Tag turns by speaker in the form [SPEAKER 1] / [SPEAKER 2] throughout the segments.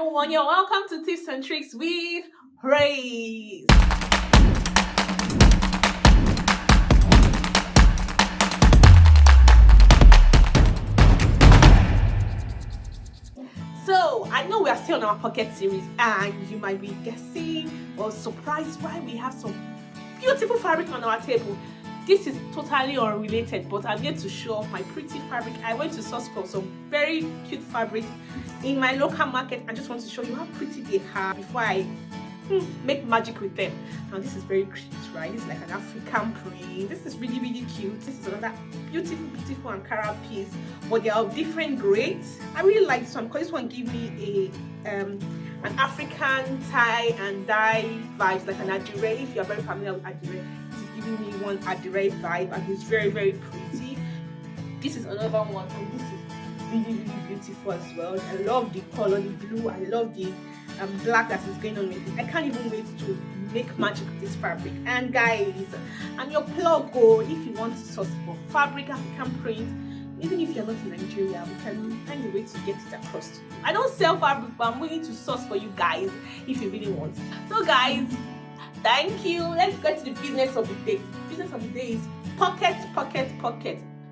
[SPEAKER 1] everyone, you're welcome to Tips and Tricks with Praiz. So I know we are still on our pocket series, and you might be guessing or surprised why we have some beautiful fabric on our table. This is totally unrelated, but I'm here to show off my pretty fabric. I went to source for some very cute fabric in my local market. I just want to show you how pretty they are before I make magic with them. Now this is very cute, right? It's like an African print. This is really cute. This is another beautiful Ankara piece, but they are of different grades. I really like this one because this one gives me an African tie and dye vibes, like an adire. If you're very familiar with adire, this is giving me one adire vibe, and it's very pretty. This is another one, and this is really beautiful as well. I love the color, the blue. I love the black that is going on with it. I can't even wait to make magic with this fabric. And guys, I'm your plug. If you want to source for fabric African print, even if you're not in Nigeria, we can find a way to get it across to you. I don't sell fabric, but I'm willing to source for you guys if you really want. So guys, thank you. Let's get to the business of the day. Business of the day is pocket.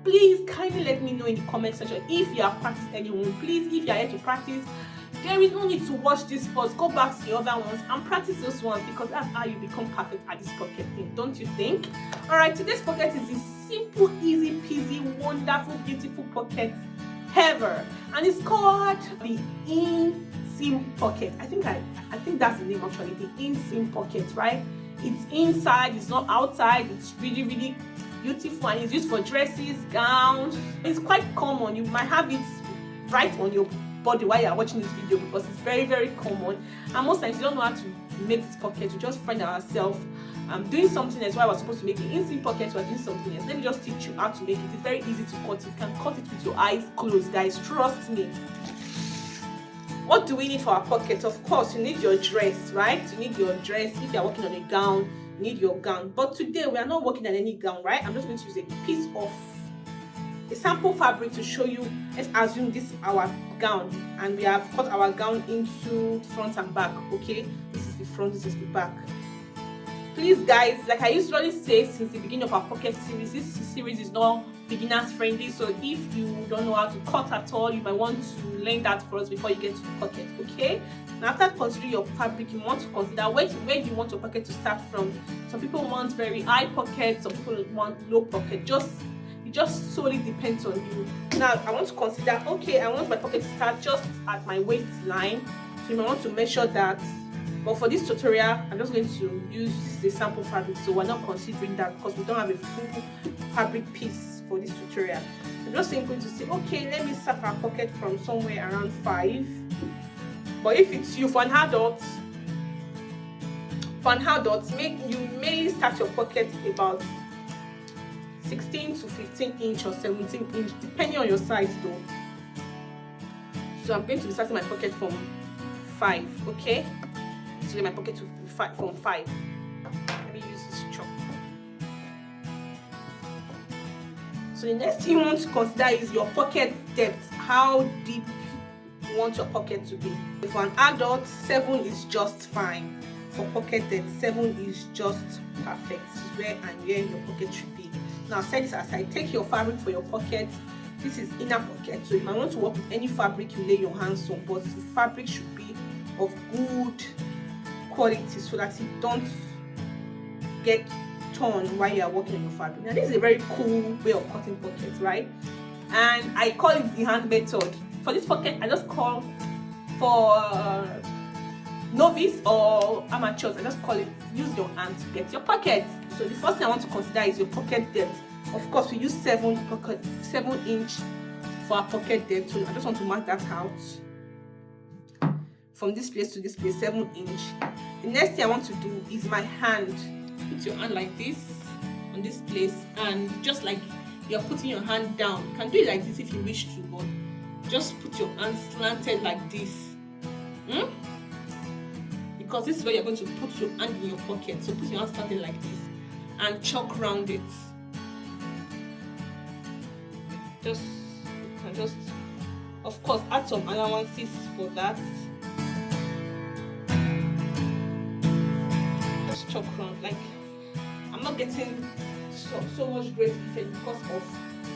[SPEAKER 1] Please kindly let me know in the comment section if you have practiced anyone. Please, if you are here to practice, there is no need to watch this first. Go back to the other ones and practice those ones, because that's how you become perfect at this pocket thing, don't you think? Alright, today's pocket is a simple, easy peasy, wonderful, beautiful pocket ever, and it's called the inseam pocket. I think that's the name actually, the inseam pocket, right? It's inside, it's not outside. It's really beautiful, and it's used for dresses, gowns. It's quite common. You might have it right on your body while you're watching this video, because it's very common, and most times you don't know how to make this pocket. We just find ourselves doing something else while we're supposed to make the inseam pocket. We're doing something else. Let me just teach you how to make it. It's very easy to cut. You can cut it with your eyes closed, guys, trust me. What do we need for our pocket? Of course, you need your dress, right? You need your dress. If you're working on a gown, you need your gown. But today we are not working on any gown, right? I'm just going to use a piece of a sample fabric to show you. Let's assume this is our gown, and we have cut our gown into front and back. Okay, this is the front, this is the back. Please guys, like I usually say since the beginning of our pocket series, this series is not beginners friendly. So if you don't know how to cut at all, you might want to learn that first before you get to the pocket. Okay, now after considering your fabric, you want to consider where you want your pocket to start from. Some people want very high pocket, some people want low pocket. It just solely depends on you. Now I want to consider, okay, I want my pocket to start just at my waistline, so you might want to measure that. But for this tutorial, I'm just going to use the sample fabric, so we're not considering that because we don't have a full fabric piece for this tutorial. I'm just going to say, okay, let me start our pocket from somewhere around 5. But if it's you, for an adult, you mainly start your pocket about 16 to 15 inch or 17 inch, depending on your size though. So I'm going to be starting my pocket from 5, okay? So get my pocket to from 5. Let me use this chalk. So the next thing you want to consider is your pocket depth. How deep you want your pocket to be. For an adult, 7 is just fine. For pocket depth, 7 is just perfect. This is where your pocket should be. Now set this aside. Take your fabric for your pocket. This is inner pocket, so you might want to work with any fabric you lay your hands on, but the fabric should be of good quality so that it don't get torn while you are working on your fabric. Now this is a very cool way of cutting pockets, right? And I call it the hand method. For this pocket, I just call for novice or amateurs, I just call it use your hand to get your pocket. So the first thing I want to consider is your pocket depth. Of course, we use 7 inch for our pocket depth, so I just want to mark that out. From this place to this place, 7 inch. The next thing I want to do is my hand. Put your hand like this on this place, and just like you're putting your hand down, you can do it like this if you wish to, but just put your hand slanted like this. Because this is where you're going to put your hand in your pocket. So put your hand slanted like this and chalk round it. Just of course add some allowances for that. chalk round. Like, I'm not getting so much great effect because of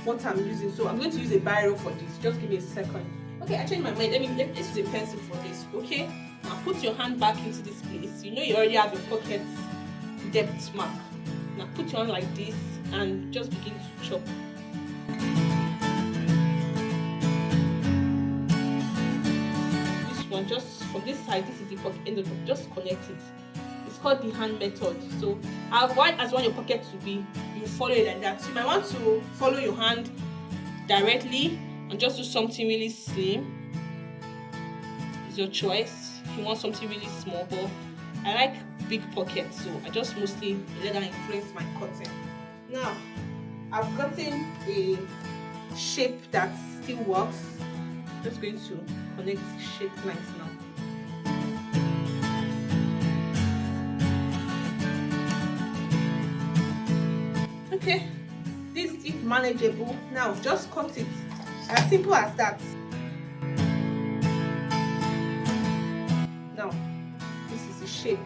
[SPEAKER 1] what I'm using. So I'm going to use a biro for this. Just give me a second. Okay, I changed my mind. Let's use a pencil for this. Okay, now put your hand back into this place. You know you already have your pocket depth mark. Now put your hand like this and just begin to chop. This one, just from this side, this is the pocket end of it. Just connect it. It's called the hand method. So as wide as you want your pocket to be, you follow it like that. So you might want to follow your hand directly and just do something really slim. It's your choice. If you want something really small, but I like big pockets, so I just mostly let that influence my cutting. Now I've gotten a shape that still works. I'm just going to connect shape lines now. Okay, this is manageable. Now just cut it. As simple as that. Now this is the shape.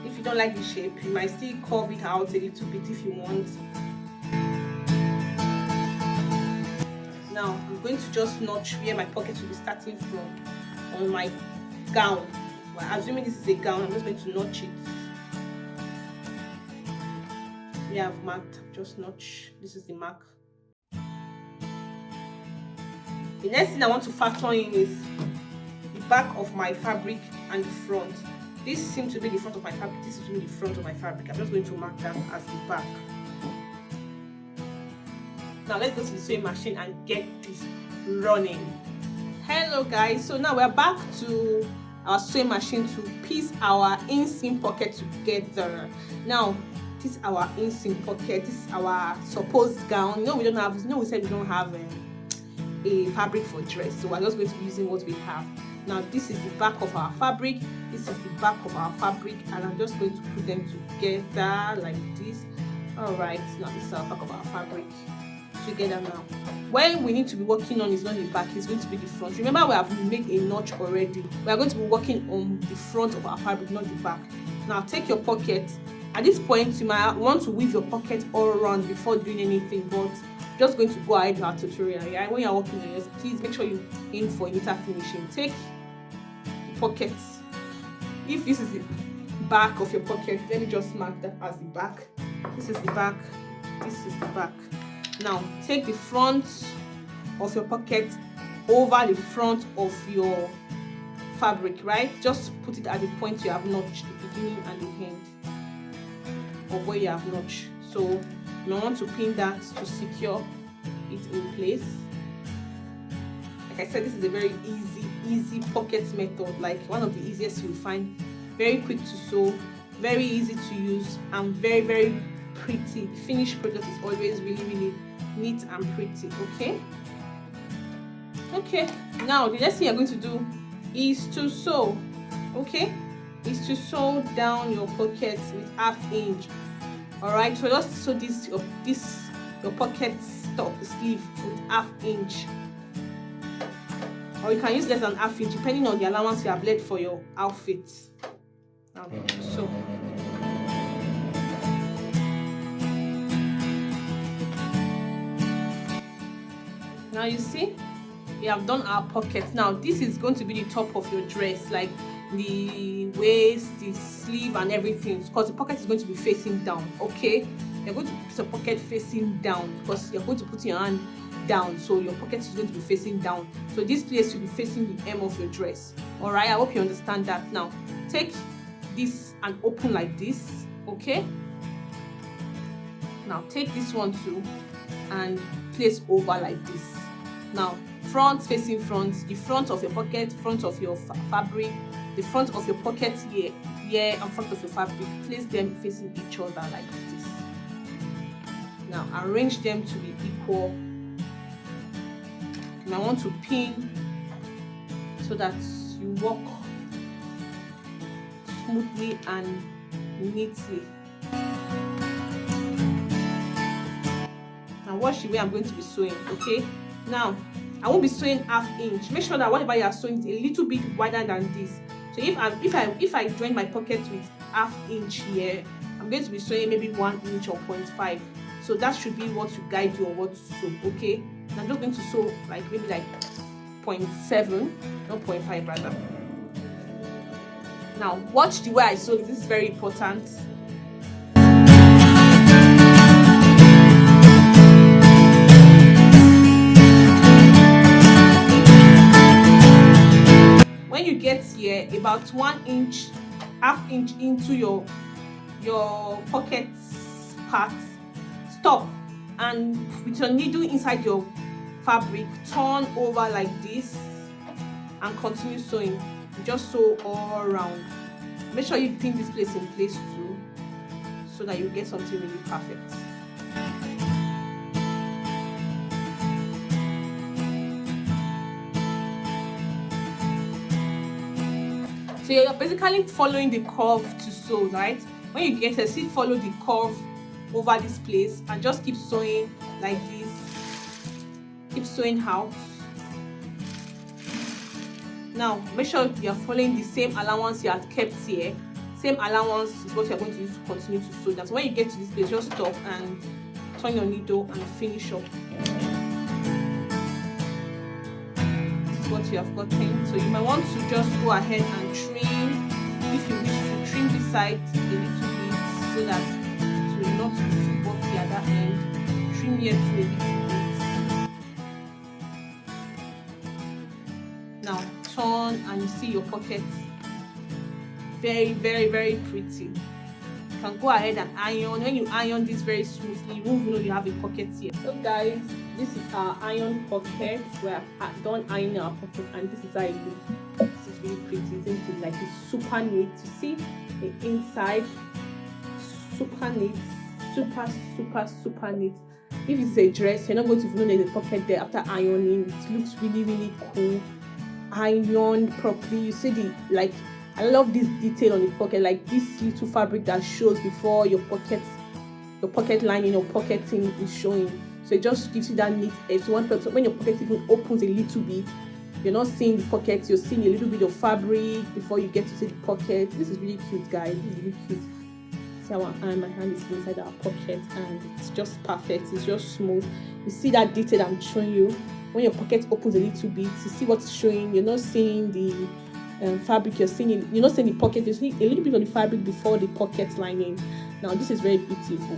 [SPEAKER 1] If you don't like the shape, you might still curve it out a little bit if you want. Now I'm going to just notch where my pocket will be starting from on my gown. Well, assuming this is a gown, I'm just going to notch it. Yeah, I've marked, just notch. This is the mark. The next thing I want to factor in is the back of my fabric and the front. This seems to be the front of my fabric. This is really the front of my fabric. I'm just going to mark that as the back. Now let's go to the sewing machine and get this running. Hello guys, so now we're back to our sewing machine to piece our inseam pocket together. Now this is our inseam pocket. This is our supposed gown. We don't have. We said we don't have a fabric for dress, so we're just going to be using what we have. Now this is the back of our fabric. This is the back of our fabric, and I'm just going to put them together like this. All right. Now this is our back of our fabric together. Now, when we need to be working on is not the back, it's going to be the front. Remember, we have made a notch already. We are going to be working on the front of our fabric, not the back. Now take your pocket. At this point, you might want to weave your pocket all around before doing anything, but just going to go ahead with our tutorial. Yeah? When you're working on yours, please make sure you aim for neater finishing. Take the pocket. If this is the back of your pocket, let me just mark that as the back. This is the back. This is the back. Now take the front of your pocket over the front of your fabric, right? Just put it at the point you have notched, the beginning and the end of where you have notched. So you want to pin that to secure it in place. Like I said, this is a very easy pocket method, like one of the easiest you'll find. Very quick to sew, very easy to use, and very pretty. The finished product is always really neat and pretty. Okay, now the next thing you're going to do is to sew. Is to sew down your pocket with 1/2 inch. All right, so just sew your pocket sleeve with 1/2 inch, or you can use less than 1/2 inch depending on the allowance you have left for your outfit. Now so now you see we have done our pockets. Now this is going to be the top of your dress, like the waist, the sleeve and everything, because the pocket is going to be facing down. You're going to put your pocket facing down because you're going to put your hand down, so your pocket is going to be facing down. So this place will be facing the hem of your dress. All right, I hope you understand that. Now take this and open like this. Now take this one too and place over like this. Now front facing front, the front of your pocket, front of your fabric, the front of your pocket here and front of your fabric, place them facing each other like this. Now arrange them to be equal. And I want to pin so that you walk smoothly and neatly. Now watch the way I'm going to be sewing. Now I won't be sewing 1/2 inch. Make sure that whatever you are sewing is a little bit wider than this, So if I join my pocket with 1/2 inch here, I'm going to be sewing maybe 1 inch or 0.5. So that should be what to guide you on what to sew. Okay, and I'm just going to sew like maybe like 0.7, not 0.5 rather. Now watch the way I sew. This is very important. When you get here about 1 inch, 1/2 inch into your pocket part, stop, and with your needle inside your fabric, turn over like this and continue sewing. You just sew all around. Make sure you pin this place in place too, so that you get something really perfect. So you're basically following the curve to sew, right? When you get here, see, follow the curve over this place and just keep sewing like this. Keep sewing out. Now make sure you are following the same allowance you had kept here. Same allowance is what you are going to use to continue to sew. That's when you get to this place, just stop and turn your needle and finish up. What you have gotten. So you might want to just go ahead and trim, if you wish to trim this side a little bit so that it will not be too bulky at that end. Trim here to a little bit. Now turn and you see your pocket. Very, very, very pretty. You can go ahead and iron. When you iron this very smoothly, you won't know you have a pocket here. So guys, this is our iron pocket. We have done ironing our pocket, and this is how it looks. This is really pretty, isn't it? Like it's super neat. You see the inside, super neat, super neat. If it's a dress, you're not going to know there's a pocket there after ironing. It looks really, really cool. Ironed properly. You see the like. I love this detail on the pocket, like this little fabric that shows before your pocket lining or pocketing is showing. So it just gives you that neat edge. So when your pocket even opens a little bit, you're not seeing the pocket, you're seeing a little bit of fabric before you get to see the pocket. This is really cute, guys. This is really cute. See how my hand is inside our pocket, and it's just perfect. It's just smooth. You see that detail I'm showing you. When your pocket opens a little bit, you see what's showing. You're not seeing the fabric, you're not seeing the pocket, you're seeing a little bit of the fabric before the pocket lining. Now this is very beautiful.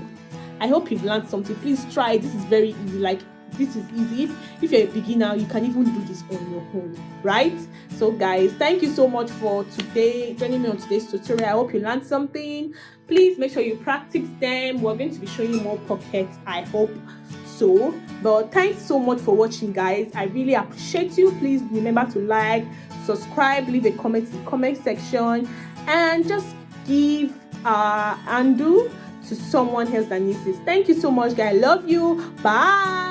[SPEAKER 1] I hope you've learned something. Please try it. This is very easy. Like, this is easy. If you're a beginner, you can even do this on your own, right? So guys, thank you so much for today, joining me on today's tutorial. I hope you learned something. Please make sure you practice them. We're going to be showing you more pockets, I hope so. But thanks so much for watching, guys. I really appreciate you. Please remember to like, subscribe, leave a comment in the comment section, and just give undo to someone else that needs this. Thank you so much, guys. I love you. Bye.